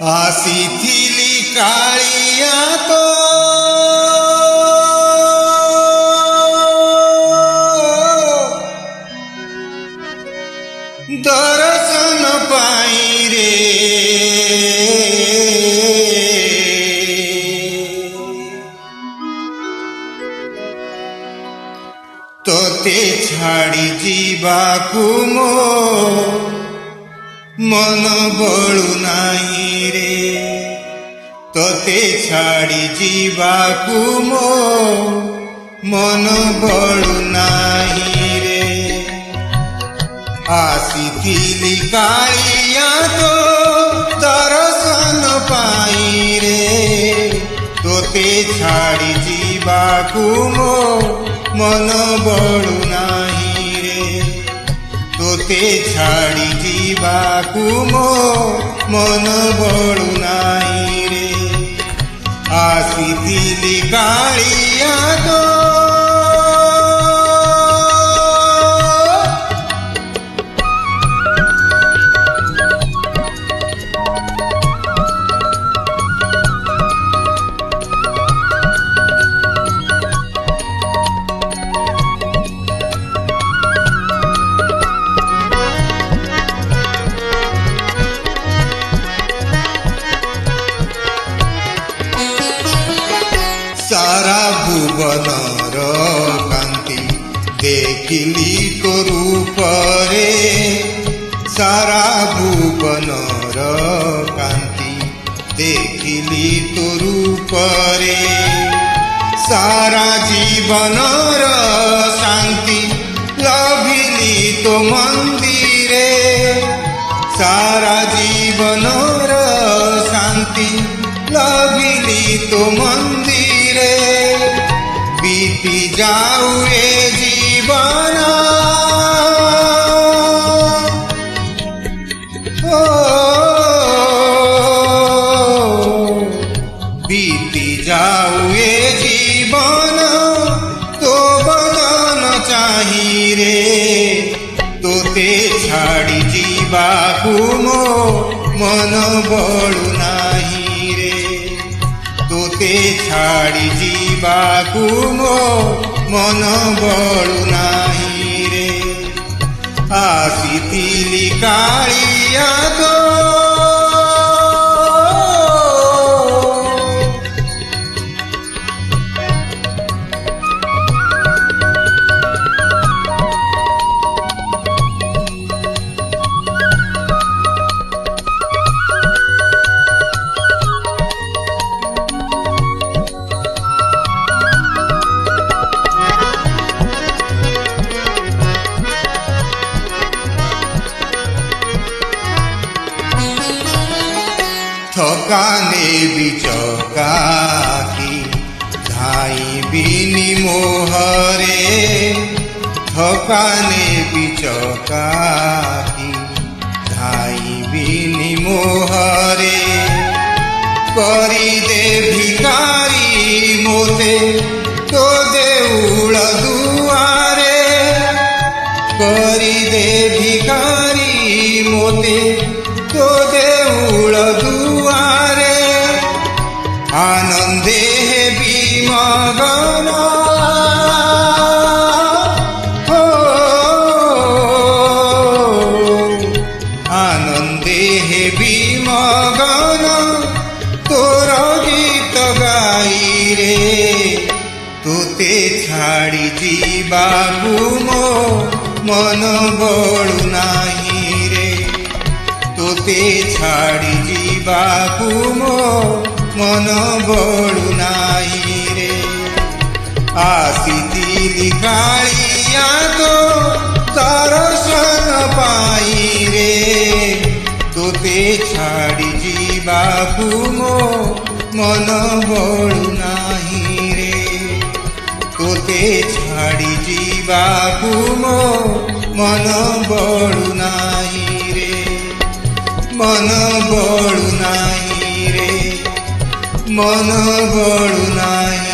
ଆସିଥିଲି କାଳିଆ ତୋ ଦର୍ଶନ ପାଇଁ ରେ ତୋତେ ଛାଡ଼ି ଯିବାକୁ ମୋ ମନ ବଳୁ ନାହିଁ ରେ ତୋତେ ଛାଡ଼ି ଯିବାକୁ ମୋ ମନ ବଳୁ ନାହିଁ ରେ ଆସିଥିଲି କାଳିଆ ତୋ ଦର୍ଶନ ପାଇଁ ରେ ତୋତେ ଛାଡ଼ି ଯିବାକୁ ମୋ ମନ ବଳୁ ନାହିଁ ରେ ତୋତେ ଛାଡ଼ି ଯିବାକୁ ମୋ ମନ ବଳୁ ନାହିଁ ରେ ଆସିଥିଲି କାଳିଆ ତୋ सारा भुवनर कांति देखिली तो रूप रे सारा भुवनर कांति देखिली तो रूप रे सारा जीवनर शांति लभिली तो मंदिरे सारा जीवनर शांति लभिली तो मंदिरे बीती जाऊ ए जीवन बीती जाऊ ए जीवन तो बदन चाही रे तोते छाड़ी जीवाकू मो मन बळु नाही रे तोते छाड़ी जीवाकू मो मन बळु नाही रे आसिथिली काळिया तो थकाने बिचकाकी धाई बिनी मोहरे थकाने बिचकाकी धाई बिनी मोहरे करी दे भिकारी मोते तो देउळ दुआरे करी दे भिकारी मोते तो देउळ दुआरे आनंदे हेबी मगन हो आनंदे हेबी मगन तोर गीत गाई रे तोते छाड़ी जीवाकू मो मन बळु नाही रे तोते छाड़ी जीवाकू मो मन बळु नाही रे आसिथिली काळिया तो दर्शन पाई रे तोते छाड़ी जीवाकू मो मन बळु नाही रे तोते छाड़ी जीवाकू मो मन बळु नाही रे मन बळु नाही रे मन बळु नाही